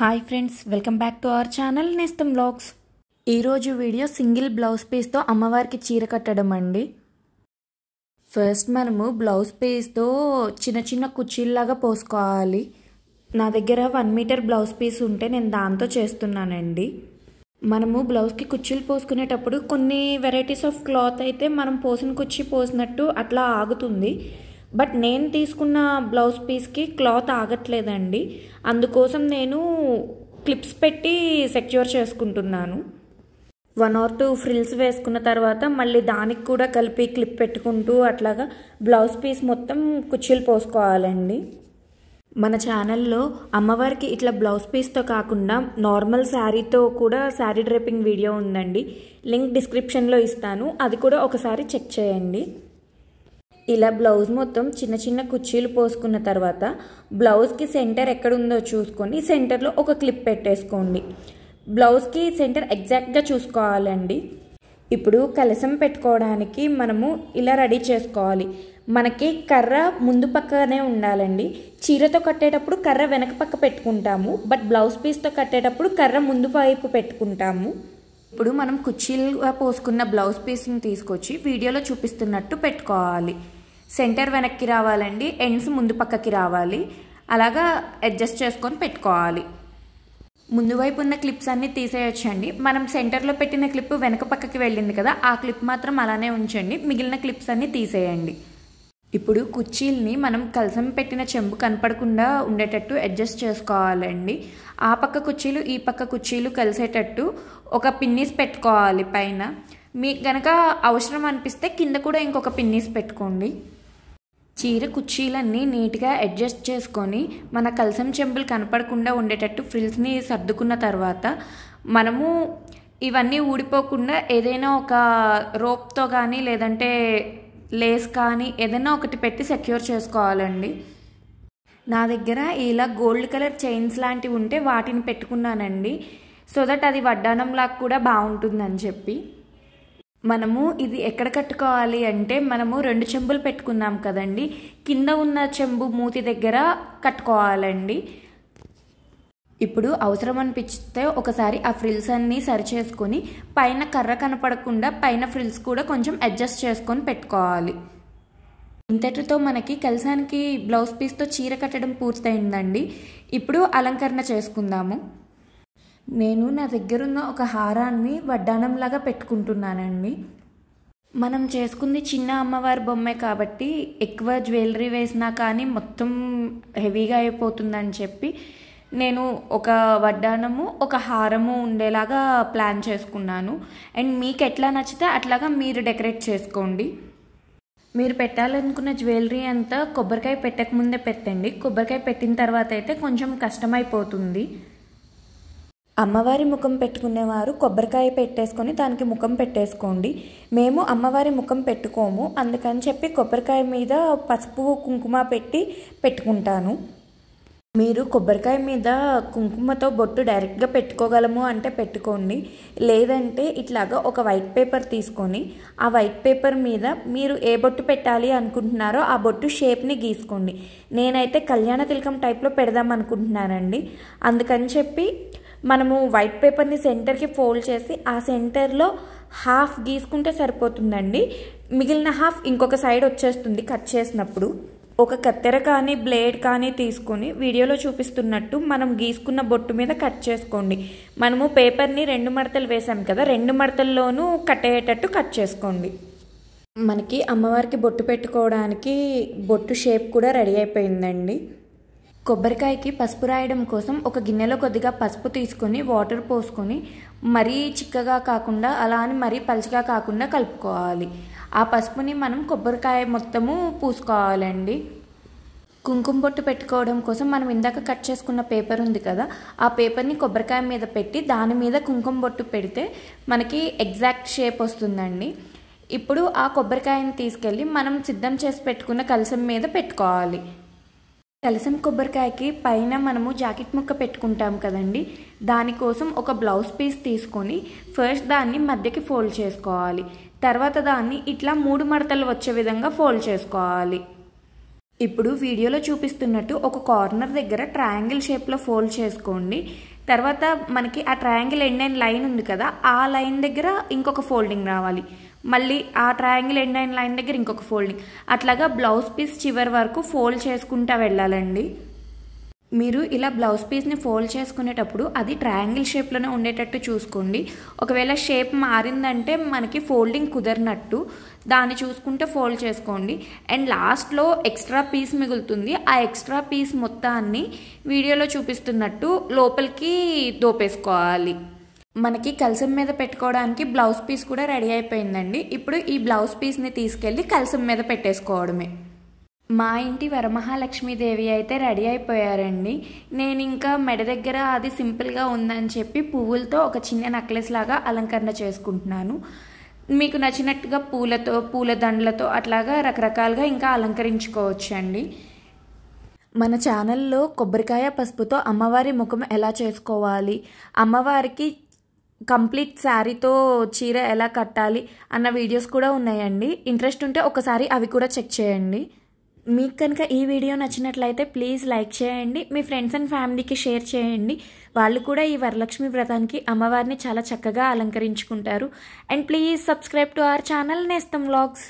Hi friends, welcome back to our channel Nestham vlogs. ఈరోజు video single blouse పీస్తో అమ్మవారికి చీర కట్టడం అండి. ఫస్ట్ మనము బ్లౌజ్ పీస్తో చిన్న చిన్న కుర్చీల్లాగా పోసుకోవాలి. నా దగ్గర 1 మీటర్ బ్లౌజ్ పీస్ ఉంటే నేను దాంతో చేస్తున్నానండి. మనము బ్లౌజ్కి కుర్చీలు పోసుకునేటప్పుడు కొన్ని వెరైటీస్ ఆఫ్ క్లాత్ అయితే మనం పోసిన కుర్చీ పోసినట్టు అట్లా ఆగుతుంది. బట్ నేను తీసుకున్న బ్లౌజ్ పీస్కి క్లాత్ ఆగట్లేదండి. అందుకోసం నేను క్లిప్స్ పెట్టి సెక్యూర్ చేసుకుంటున్నాను. 1 or 2 ఫ్రిల్స్ వేసుకున్న తర్వాత మళ్ళీ దానికి కూడా కలిపి క్లిప్ పెట్టుకుంటూ అట్లాగా బ్లౌజ్ పీస్ మొత్తం కుర్చీలు పోసుకోవాలండి. మన ఛానల్లో అమ్మవారికి ఇట్లా బ్లౌజ్ పీస్తో కాకుండా నార్మల్ శారీతో కూడా శారీ డ్రేపింగ్ వీడియో ఉందండి. లింక్ డిస్క్రిప్షన్లో ఇస్తాను, అది కూడా ఒకసారి చెక్ చేయండి. ఇలా బ్లౌజ్ మొత్తం చిన్న చిన్న కుర్చీలు పోసుకున్న తర్వాత బ్లౌజ్కి సెంటర్ ఎక్కడుందో చూసుకొని సెంటర్లో ఒక క్లిప్ పెట్టేసుకోండి. బ్లౌజ్కి సెంటర్ ఎగ్జాక్ట్గా చూసుకోవాలండి. ఇప్పుడు కలసం పెట్టుకోవడానికి మనము ఇలా రెడీ చేసుకోవాలి. మనకి కర్ర ముందు పక్కనే ఉండాలండి. చీరతో కట్టేటప్పుడు కర్ర వెనక పక్క పెట్టుకుంటాము, బట్ బ్లౌజ్ పీస్తో కట్టేటప్పుడు కర్ర ముందు వైపు పెట్టుకుంటాము. ఇప్పుడు మనం కుర్చీలుగా పోసుకున్న బ్లౌజ్ పీస్ని తీసుకొచ్చి వీడియోలో చూపిస్తున్నట్టు పెట్టుకోవాలి. సెంటర్ వెనక్కి రావాలండి, ఎండ్స్ ముందు పక్కకి రావాలి. అలాగా అడ్జస్ట్ చేసుకొని పెట్టుకోవాలి. ముందు వైపు ఉన్న క్లిప్స్ అన్నీ తీసేయొచ్చండి. మనం సెంటర్లో పెట్టిన క్లిప్ వెనక పక్కకి వెళ్ళింది కదా, ఆ క్లిప్ మాత్రం అలానే ఉంచండి. మిగిలిన క్లిప్స్ అన్నీ తీసేయండి. ఇప్పుడు కుర్చీల్ని మనం కలసం పెట్టిన చెంబు కనపడకుండా ఉండేటట్టు అడ్జస్ట్ చేసుకోవాలండి. ఆ పక్క కుర్చీలు ఈ పక్క కుర్చీలు కలిసేటట్టు ఒక పిన్నీస్ పెట్టుకోవాలి పైన. మీకు గనక అవసరం అనిపిస్తే కింద కూడా ఇంకొక పిన్నీస్ పెట్టుకోండి. చీర కుర్చీలన్నీ నీట్గా అడ్జస్ట్ చేసుకొని మన కలసం చెంబులు కనపడకుండా ఉండేటట్టు ఫ్రిల్స్ని సర్దుకున్న తర్వాత మనము ఇవన్నీ ఊడిపోకుండా ఏదైనా ఒక రోప్తో కానీ లేదంటే లేస్ కానీ ఏదైనా ఒకటి పెట్టి సెక్యూర్ చేసుకోవాలండి. నా దగ్గర ఇలా గోల్డ్ కలర్ చైన్స్ లాంటివి ఉంటే వాటిని పెట్టుకున్నానండి. సో దట్ అది వడ్డానంలాగా కూడా బాగుంటుందని చెప్పి. మనము ఇది ఎక్కడ కట్టుకోవాలి అంటే మనము 2 చెంబులు పెట్టుకున్నాం కదండి, కింద ఉన్న చెంబు మూతి దగ్గర కట్టుకోవాలండి. ఇప్పుడు అవసరం అనిపిస్తే ఒకసారి ఆ ఫ్రిల్స్ అన్నీ సరి చేసుకొని పైన కర్ర కనపడకుండా పైన ఫ్రిల్స్ కూడా కొంచెం అడ్జస్ట్ చేసుకొని పెట్టుకోవాలి. ఇంతటితో మనకి కలసానికి బ్లౌజ్ పీస్తో చీర కట్టడం పూర్తయిందండి. ఇప్పుడు అలంకరణ చేసుకుందాము. నేను నా దగ్గరున్న ఒక హారాన్ని వడ్డానంలాగా పెట్టుకుంటున్నానండి. మనం చేసుకుంది చిన్న అమ్మవారి బొమ్మే కాబట్టి ఎక్కువ జ్యువెలరీ వేసినా కానీ మొత్తం హెవీగా అయిపోతుందని చెప్పి నేను ఒక వడ్డానము ఒక హారము ఉండేలాగా ప్లాన్ చేసుకున్నాను. అండ్ మీకు ఎట్లా నచ్చితే అట్లాగా మీరు డెకరేట్ చేసుకోండి. మీరు పెట్టాలనుకున్న జ్యువెలరీ అంతా కొబ్బరికాయ పెట్టకముందే పెట్టండి. కొబ్బరికాయ పెట్టిన తర్వాత అయితే కొంచెం కష్టమైపోతుంది. అమ్మవారి ముఖం పెట్టుకునేవారు కొబ్బరికాయ పెట్టేసుకొని దానికి ముఖం పెట్టేసుకోండి. మేము అమ్మవారి ముఖం పెట్టుకోము, అందుకని చెప్పి కొబ్బరికాయ మీద పసుపు కుంకుమ పెట్టి పెట్టుకుంటాను. మీరు కొబ్బరికాయ మీద కుంకుమతో బొట్టు డైరెక్ట్గా పెట్టుకోగలము అంటే పెట్టుకోండి. లేదంటే ఇట్లాగా ఒక వైట్ పేపర్ తీసుకొని ఆ వైట్ పేపర్ మీద మీరు ఏ బొట్టు పెట్టాలి అనుకుంటున్నారో ఆ బొట్టు షేప్ని గీసుకోండి. నేనైతే కళ్యాణ తిలకం టైప్లో పెడదాం అనుకుంటున్నానండి. అందుకని చెప్పి మనము వైట్ పేపర్ని సెంటర్కి ఫోల్డ్ చేసి ఆ సెంటర్లో హాఫ్ గీసుకుంటే సరిపోతుందండి. మిగిలిన హాఫ్ ఇంకొక సైడ్ వచ్చేస్తుంది కట్ చేసినప్పుడు. ఒక కత్తెర కానీ బ్లేడ్ కానీ తీసుకొని వీడియోలో చూపిస్తున్నట్టు మనం గీసుకున్న బొట్టు మీద కట్ చేసుకోండి. మనము పేపర్ని 2 మడతలు వేసాం కదా, 2 మడతల్లోనూ కట్ అయ్యేటట్టు కట్ చేసుకోండి. మనకి అమ్మవారికి బొట్టు పెట్టుకోవడానికి బొట్టు షేప్ కూడా రెడీ అయిపోయిందండి. కొబ్బరికాయకి పసుపు రాయడం కోసం ఒక గిన్నెలో కొద్దిగా పసుపు తీసుకొని వాటర్ పోసుకొని మరీ చిక్కగా కాకుండా అలా అని మరీ పలుచగా కాకుండా కలుపుకోవాలి. ఆ పసుపుని మనం కొబ్బరికాయ మొత్తము పూసుకోవాలండి. కుంకుమ బొట్టు పెట్టుకోవడం కోసం మనం ఇందాక కట్ చేసుకున్న పేపర్ ఉంది కదా, ఆ పేపర్ని కొబ్బరికాయ మీద పెట్టి దాని మీద కుంకుమ బొట్టు పెడితే మనకి ఎగ్జాక్ట్ షేప్ వస్తుందండి. ఇప్పుడు ఆ కొబ్బరికాయని తీసుకెళ్ళి మనం సిద్ధం చేసి పెట్టుకున్న కలసం మీద పెట్టుకోవాలి. కలసం కొబ్బరికాయకి పైన మనము జాకెట్ ముక్క పెట్టుకుంటాం కదండి, దానికోసం ఒక బ్లౌజ్ పీస్ తీసుకొని ఫస్ట్ దాన్ని మధ్యకి ఫోల్డ్ చేసుకోవాలి. తర్వాత దాన్ని ఇట్లా 3 మడతలు వచ్చే విధంగా ఫోల్డ్ చేసుకోవాలి. ఇప్పుడు వీడియోలో చూపిస్తున్నట్టు ఒక కార్నర్ దగ్గర ట్రయాంగిల్ షేప్లో ఫోల్డ్ చేసుకోండి. తర్వాత మనకి ఆ ట్రయాంగిల్ ఎండ్ అయిన లైన్ ఉంది కదా, ఆ లైన్ దగ్గర ఇంకొక ఫోల్డింగ్ రావాలి. మళ్ళీ ఆ ట్రయాంగిల్ ఎండ్ అయిన లైన్ దగ్గర ఇంకొక ఫోల్డింగ్, అట్లాగా బ్లౌజ్ పీస్ చివరి వరకు ఫోల్డ్ చేసుకుంటూ వెళ్ళాలండి. మీరు ఇలా బ్లౌజ్ పీస్ని ఫోల్డ్ చేసుకునేటప్పుడు అది ట్రయాంగిల్ షేప్లోనే ఉండేటట్టు చూసుకోండి. ఒకవేళ షేప్ మారిందంటే మనకి ఫోల్డింగ్ కుదరనట్టు, దాన్ని చూసుకుంటే ఫోల్డ్ చేసుకోండి. అండ్ లాస్ట్లో ఎక్స్ట్రా పీస్ మిగులుతుంది, ఆ ఎక్స్ట్రా పీస్ మొత్తాన్ని వీడియోలో చూపిస్తున్నట్టు లోపలికి దోపేసుకోవాలి. మనకి కల్సం మీద పెట్టుకోవడానికి బ్లౌజ్ పీస్ కూడా రెడీ అయిపోయిందండి. ఇప్పుడు ఈ బ్లౌజ్ పీస్ని తీసుకెళ్ళి కల్సం మీద పెట్టేసుకోవడమే. మా ఇంటి వరమహాలక్ష్మీదేవి అయితే రెడీ అయిపోయారండి. నేను ఇంకా మెడ దగ్గర అది సింపుల్గా ఉందని చెప్పి పువ్వులతో ఒక చిన్న నెక్లెస్ లాగా అలంకరణ చేసుకుంటున్నాను. మీకు నచ్చినట్టుగా పూలతో, పూల దండలతో అట్లాగా రకరకాలుగా ఇంకా అలంకరించుకోవచ్చు అండి. మన ఛానల్లో కొబ్బరికాయ పసుపుతో అమ్మవారి ముఖం ఎలా చేసుకోవాలి, అమ్మవారికి కంప్లీట్ శారీతో చీర ఎలా కట్టాలి అన్న వీడియోస్ కూడా ఉన్నాయండి. ఇంట్రెస్ట్ ఉంటే ఒకసారి అవి కూడా చెక్ చేయండి. మీకు కనుక ఈ వీడియో నచ్చినట్లయితే ప్లీజ్ లైక్ చేయండి, మీ ఫ్రెండ్స్ అండ్ ఫ్యామిలీకి షేర్ చేయండి. వాళ్ళు కూడా ఈ వరలక్ష్మి వ్రతానికి అమ్మవారిని చాలా చక్కగా అలంకరించుకుంటారు. And please subscribe to our channel Nestham vlogs.